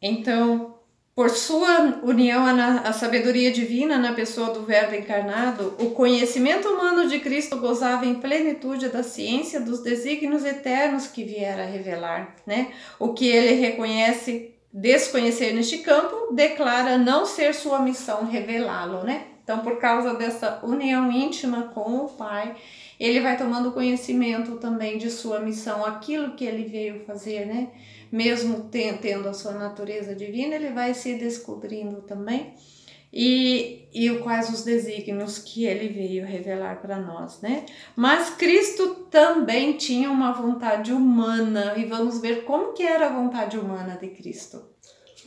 Então, por sua união à sabedoria divina na pessoa do Verbo encarnado, o conhecimento humano de Cristo gozava em plenitude da ciência dos desígnios eternos que viera a revelar, né? O que ele reconhece desconhecer neste campo, declara não ser sua missão revelá-lo, né? Então, por causa dessa união íntima com o Pai, ele vai tomando conhecimento também de sua missão, aquilo que ele veio fazer, né? Mesmo tendo a sua natureza divina, ele vai se descobrindo também, e quais os desígnios que ele veio revelar para nós, né? Mas Cristo também tinha uma vontade humana, e vamos ver como que era a vontade humana de Cristo.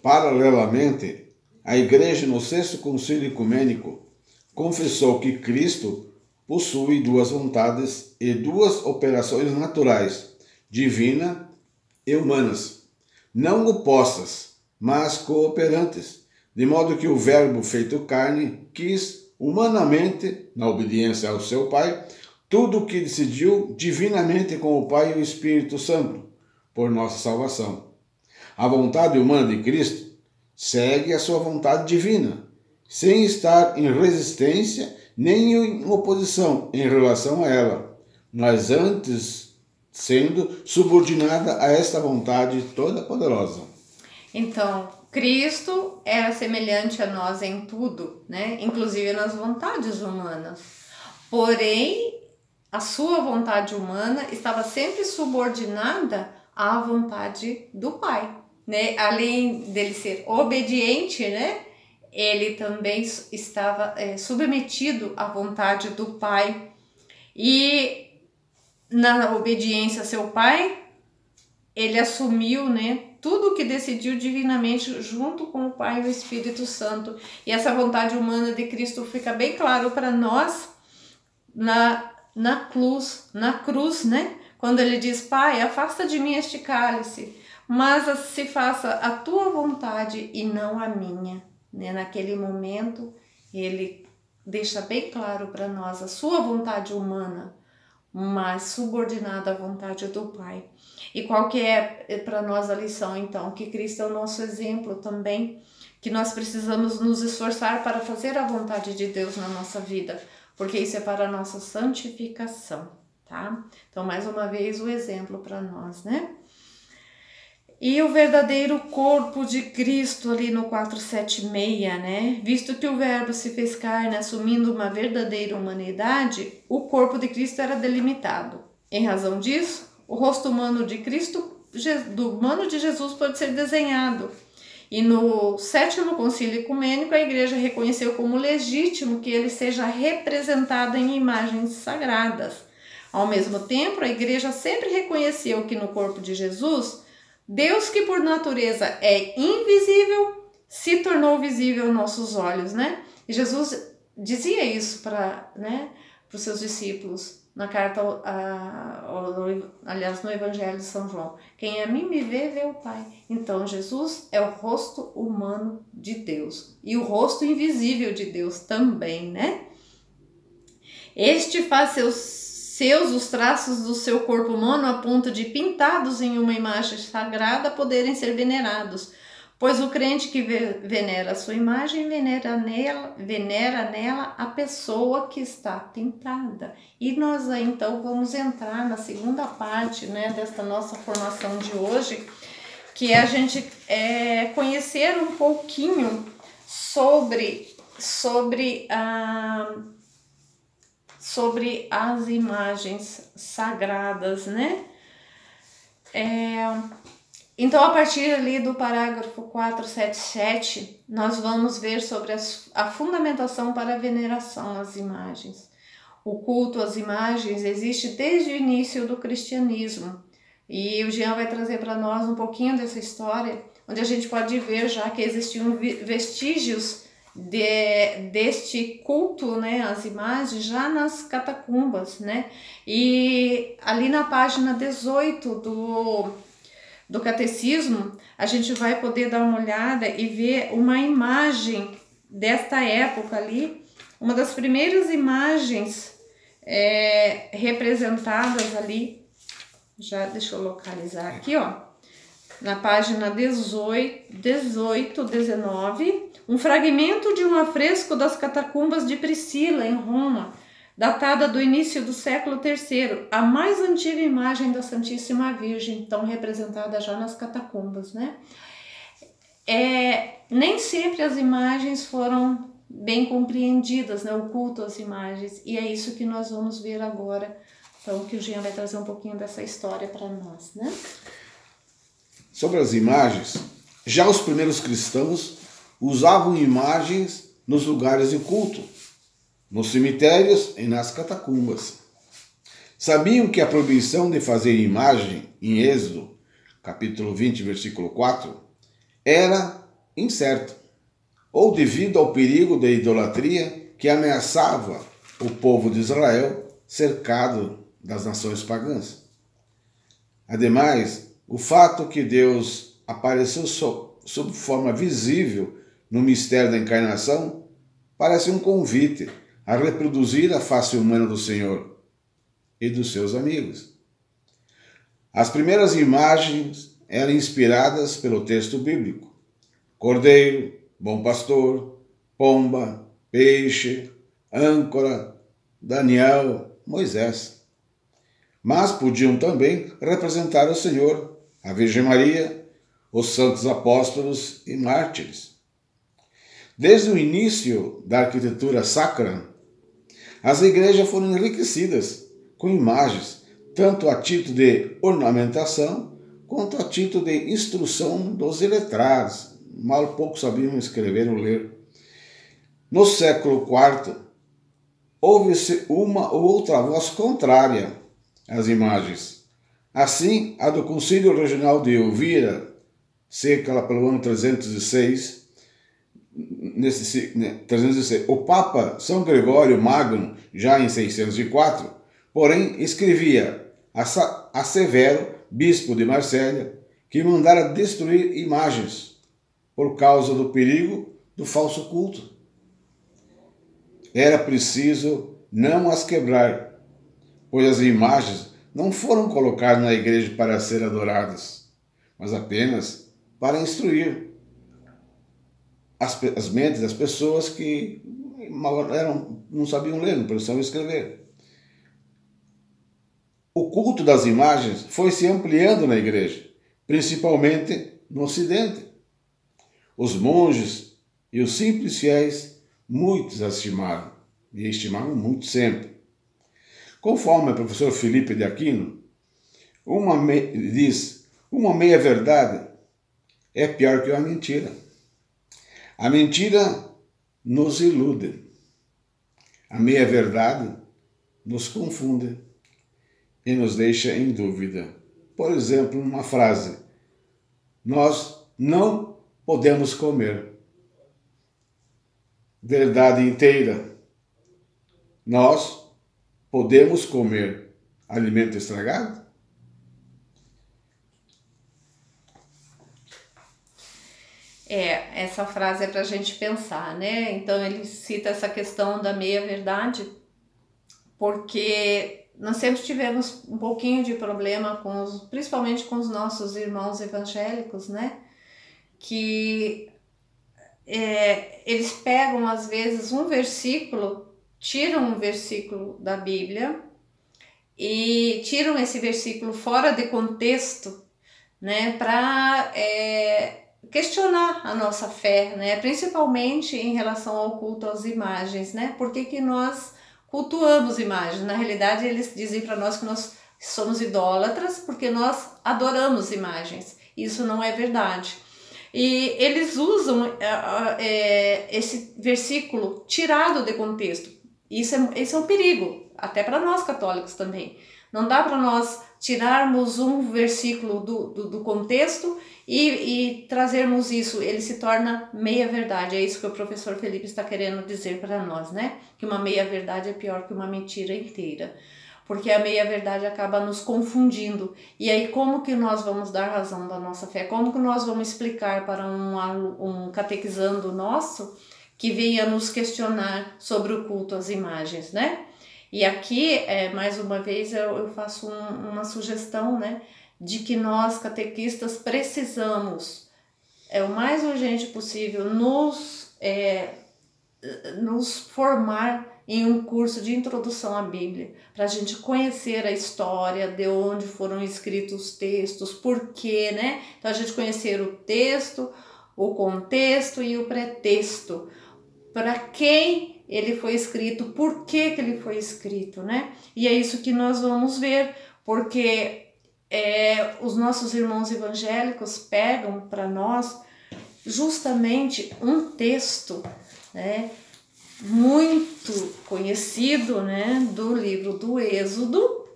Paralelamente, a Igreja no Sexto Concílio Ecumênico confessou que Cristo possui duas vontades e duas operações naturais, divina e humanas, não opostas, mas cooperantes, de modo que o Verbo feito carne quis humanamente, na obediência ao seu Pai, tudo o que decidiu divinamente com o Pai e o Espírito Santo, por nossa salvação. A vontade humana de Cristo segue a sua vontade divina, sem estar em resistência nem em oposição em relação a ela, mas antes sendo subordinada a esta vontade toda poderosa. Então, Cristo era semelhante a nós em tudo, né? Inclusive nas vontades humanas. Porém, a sua vontade humana estava sempre subordinada à vontade do Pai, né? Além dele ser obediente, né? Ele também estava submetido à vontade do Pai. E na obediência a seu Pai, ele assumiu, né, tudo o que decidiu divinamente junto com o Pai e o Espírito Santo. E essa vontade humana de Cristo fica bem claro para nós na cruz, né? Quando ele diz: Pai, afasta de mim este cálice, mas se faça a tua vontade e não a minha. Né? Naquele momento, ele deixa bem claro para nós a sua vontade humana, mas subordinada à vontade do Pai. E qual que é para nós a lição, então? Que Cristo é o nosso exemplo também, que nós precisamos nos esforçar para fazer a vontade de Deus na nossa vida, porque isso é para a nossa santificação, tá? Então, mais uma vez, o exemplo para nós, né? E o verdadeiro corpo de Cristo ali no 476, né? Visto que o Verbo se fez carne assumindo uma verdadeira humanidade, o corpo de Cristo era delimitado. Em razão disso, o rosto humano de Cristo, do humano de Jesus, pode ser desenhado. E no Sétimo Concílio Ecumênico, a Igreja reconheceu como legítimo que ele seja representado em imagens sagradas. Ao mesmo tempo, a Igreja sempre reconheceu que no corpo de Jesus, Deus, que por natureza é invisível, se tornou visível aos nossos olhos, né? E Jesus dizia isso para os seus discípulos na carta, aliás, no Evangelho de São João. Quem a mim me vê, vê o Pai. Então, Jesus é o rosto humano de Deus e o rosto invisível de Deus também, né? Este faz os traços do seu corpo humano a ponto de, pintados em uma imagem sagrada, poderem ser venerados, pois o crente que venera a sua imagem venera nela a pessoa que está pintada. E nós então vamos entrar na segunda parte, né, desta nossa formação de hoje, que é a gente conhecer um pouquinho sobre as imagens sagradas, né? Então, a partir ali do parágrafo 477, nós vamos ver sobre a fundamentação para a veneração às imagens. O culto às imagens existe desde o início do cristianismo, e o Jean vai trazer para nós um pouquinho dessa história, onde a gente pode ver já que existiam vestígios deste culto, né, às imagens, já nas catacumbas, né? E ali na página 18 do Catecismo, a gente vai poder dar uma olhada e ver uma imagem desta época ali, uma das primeiras imagens representadas ali. Já deixa eu localizar aqui, ó. na página 18, 19, um fragmento de um afresco das catacumbas de Priscila, em Roma, datada do início do século III, a mais antiga imagem da Santíssima Virgem, então representada já nas catacumbas, né? Nem sempre as imagens foram bem compreendidas, né? O culto às imagens, e é isso que nós vamos ver agora. Então, que o Jean vai trazer um pouquinho dessa história para nós, né? Sobre as imagens, já os primeiros cristãos usavam imagens nos lugares de culto, nos cemitérios e nas catacumbas. Sabiam que a proibição de fazer imagem, em Êxodo, capítulo 20, versículo 4, era incerta, ou devido ao perigo da idolatria que ameaçava o povo de Israel, cercado das nações pagãs. Ademais, o fato que Deus apareceu sob forma visível no mistério da encarnação parece um convite a reproduzir a face humana do Senhor e dos seus amigos. As primeiras imagens eram inspiradas pelo texto bíblico: cordeiro, bom pastor, pomba, peixe, âncora, Daniel, Moisés. Mas podiam também representar o Senhor, a Virgem Maria, os santos apóstolos e mártires. Desde o início da arquitetura sacra, as igrejas foram enriquecidas com imagens, tanto a título de ornamentação, quanto a título de instrução dos iletrados. Mal pouco sabiam escrever ou ler. No século IV, houve-se uma ou outra voz contrária às imagens. Assim, a do Concílio Regional de Elvira, cerca lá pelo ano 306, o Papa São Gregório Magno, já em 604, porém escrevia a Severo, bispo de Marsella, que mandara destruir imagens por causa do perigo do falso culto. Era preciso não as quebrar, pois as imagens não foram colocadas na igreja para ser adoradas, mas apenas para instruir as mentes das pessoas que não sabiam ler, não precisavam escrever. O culto das imagens foi se ampliando na igreja, principalmente no Ocidente. Os monges e os simples fiéis, muitos as estimaram, e estimavam muito sempre. Conforme o professor Felipe de Aquino diz, uma meia-verdade é pior que uma mentira. A mentira nos ilude. A meia-verdade nos confunde e nos deixa em dúvida. Por exemplo, uma frase: nós não podemos comer. Verdade inteira: nós podemos comer alimento estragado? Essa frase é para a gente pensar, né? Então ele cita essa questão da meia-verdade, porque nós sempre tivemos um pouquinho de problema principalmente com os nossos irmãos evangélicos, né? Que eles pegam às vezes um versículo, tiram um versículo da Bíblia e tiram esse versículo fora de contexto, né? Para questionar a nossa fé, né? Principalmente em relação ao culto às imagens, né? Por que nós cultuamos imagens? Na realidade, eles dizem para nós que nós somos idólatras porque nós adoramos imagens. Isso não é verdade. E eles usam esse versículo tirado de contexto. Esse é um perigo, até para nós católicos também. Não dá para nós tirarmos um versículo do contexto e trazermos isso. Ele se torna meia-verdade. É isso que o professor Felipe está querendo dizer para nós, né? Que uma meia-verdade é pior que uma mentira inteira. Porque a meia-verdade acaba nos confundindo. E aí como que nós vamos dar razão da nossa fé? Como que nós vamos explicar para um catequizando nosso que venha nos questionar sobre o culto às imagens, né? E aqui, mais uma vez, eu faço uma sugestão, né? de que nós, catequistas, precisamos, o mais urgente possível, nos formar em um curso de introdução à Bíblia, para a gente conhecer a história, de onde foram escritos os textos, por quê, né? Então a gente conhecer o texto, o contexto e o pretexto, para quem ele foi escrito, por que que ele foi escrito, né? E é isso que nós vamos ver, porque os nossos irmãos evangélicos pegam para nós justamente um texto, né, muito conhecido, né, do livro do Êxodo,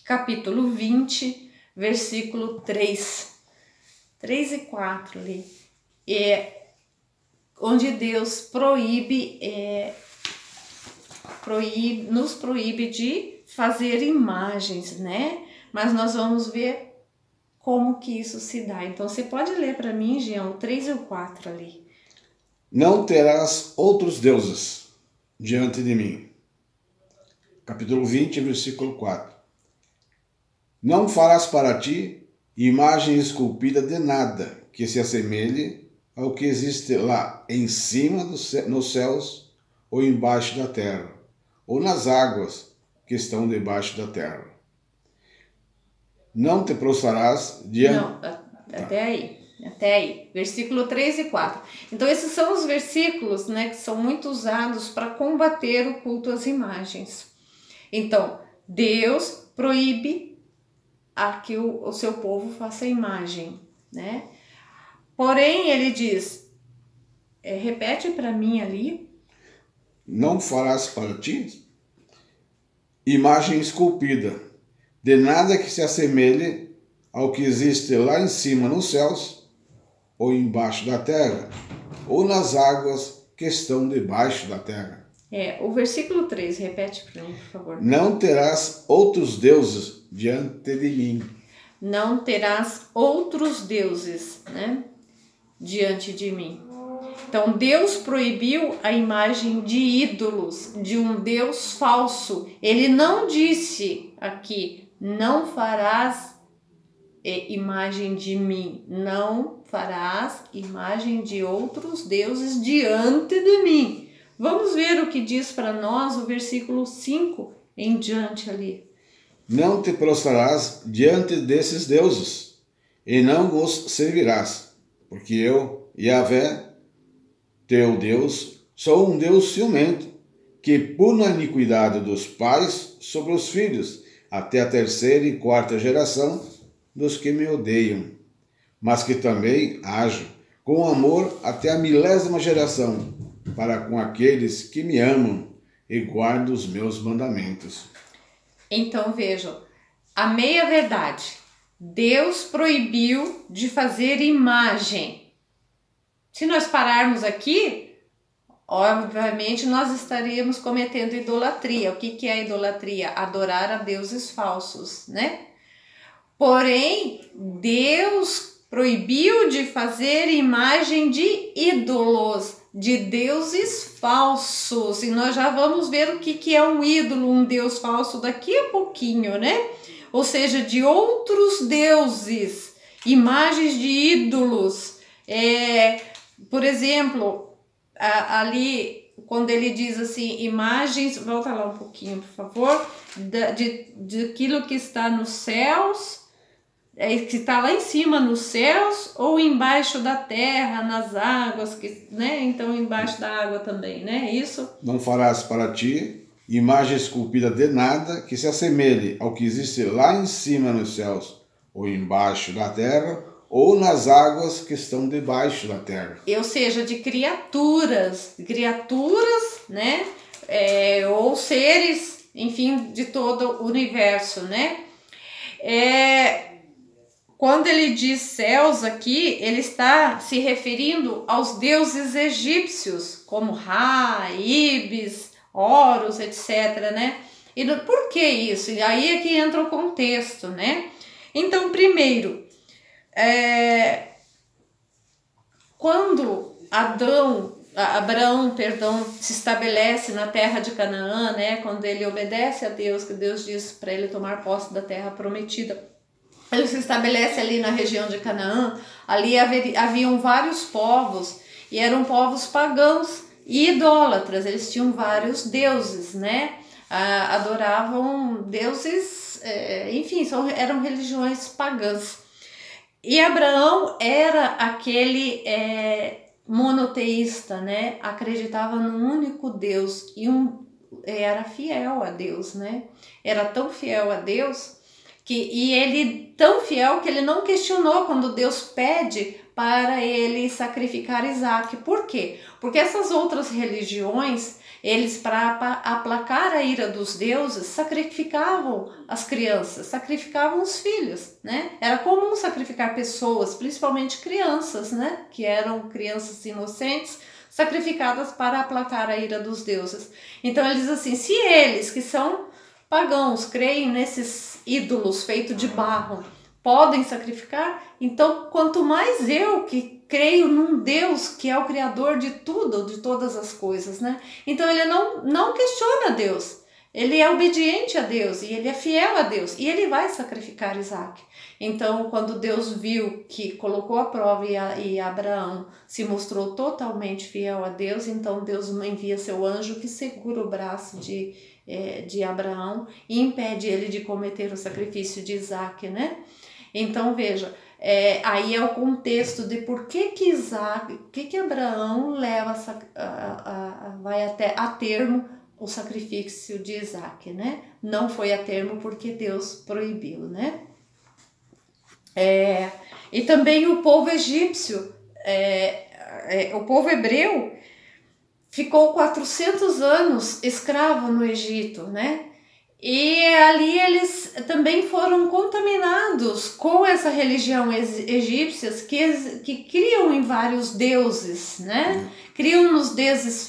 capítulo 20, versículo 3 e 4 ali, onde Deus nos proíbe de fazer imagens, né? Mas nós vamos ver como que isso se dá. Então você pode ler para mim, Jean, o 3 e o 4 ali. Não terás outros deuses diante de mim. Capítulo 20, versículo 4. Não farás para ti imagem esculpida de nada que se assemelhe ao que existe lá em cima nos céus ou embaixo da terra, ou nas águas que estão debaixo da terra. Não te prostrarás diante... Não, até aí. Versículo 3 e 4. Então esses são os versículos, né, que são muito usados para combater o culto às imagens. Então, Deus proíbe a que o seu povo faça imagem, né? Porém, ele diz, repete para mim ali. Não farás para ti imagem esculpida, de nada que se assemelhe ao que existe lá em cima nos céus, ou embaixo da terra, ou nas águas que estão debaixo da terra. O versículo 3, repete para mim, por favor. Não terás outros deuses diante de mim. Não terás outros deuses, né, diante de mim. Então, Deus proibiu a imagem de ídolos, de um Deus falso. Ele não disse aqui, não farás imagem de mim, não farás imagem de outros deuses diante de mim. Vamos ver o que diz para nós o versículo 5 em diante ali. Não te prostrarás diante desses deuses, e não os servirás, porque eu, Yahvé, teu Deus, sou um Deus ciumento, que pune a iniquidade dos pais sobre os filhos, até a terceira e quarta geração dos que me odeiam, mas que também ajo com amor até a 1000ª geração, para com aqueles que me amam e guardam os meus mandamentos. Então vejam, a meia-verdade. Deus proibiu de fazer imagem. Se nós pararmos aqui, obviamente nós estaríamos cometendo idolatria. O que é a idolatria? Adorar a deuses falsos, né? Porém, Deus proibiu de fazer imagem de ídolos, de deuses falsos. E nós já vamos ver o que é um ídolo, um deus falso daqui a pouquinho, né? Ou seja, de outros deuses, imagens de ídolos. Por exemplo, ali, quando ele diz assim, imagens, volta lá um pouquinho, por favor, de aquilo que está nos céus, que está lá em cima nos céus, ou embaixo da terra, nas águas, né? Então embaixo da água também, né? Isso. Não farás para ti imagem esculpida de nada que se assemelhe ao que existe lá em cima nos céus, ou embaixo da terra, ou nas águas que estão debaixo da terra. Ou seja, de criaturas, né? Ou seres, enfim, de todo o universo, né? Quando ele diz céus aqui, ele está se referindo aos deuses egípcios, como Ra, Ibis, Horus, etc, né? E por que isso? E aí é que entra o contexto, né? Então, primeiro, quando Abraão, se estabelece na terra de Canaã, né? Quando ele obedece a Deus, que Deus diz para ele tomar posse da terra prometida, ele se estabelece ali na região de Canaã. Ali haviam vários povos, e eram povos pagãos e idólatras. Eles tinham vários deuses, né? Adoravam deuses, enfim, eram religiões pagãs. E Abraão era aquele monoteísta, né? Acreditava num único Deus e era fiel a Deus, né? Era tão fiel a Deus e ele tão fiel que ele não questionou quando Deus pede para ele sacrificar Isaac. Por quê? Porque essas outras religiões, eles, para aplacar a ira dos deuses, sacrificavam as crianças, sacrificavam os filhos, né? Era comum sacrificar pessoas, principalmente crianças, né? Que eram crianças inocentes, sacrificadas para aplacar a ira dos deuses. Então ele diz assim, se eles que são pagãos creem nesses ídolos feitos de barro, podem sacrificar, então quanto mais eu que creio num Deus que é o criador de tudo, de todas as coisas, né? Então ele não questiona Deus, ele é obediente a Deus e ele é fiel a Deus e ele vai sacrificar Isaac. Então quando Deus viu que colocou a prova e Abraão se mostrou totalmente fiel a Deus, então Deus envia seu anjo que segura o braço de Abraão e impede ele de cometer o sacrifício de Isaac, né? Então veja, aí é o contexto de por que Abraão vai até a termo o sacrifício de Isaac, né? Não foi a termo porque Deus proibiu, né? E também o povo egípcio, o povo hebreu ficou 400 anos escravo no Egito, né? E ali eles também foram contaminados com essa religião egípcia que criam em vários deuses, né? Criam nos deuses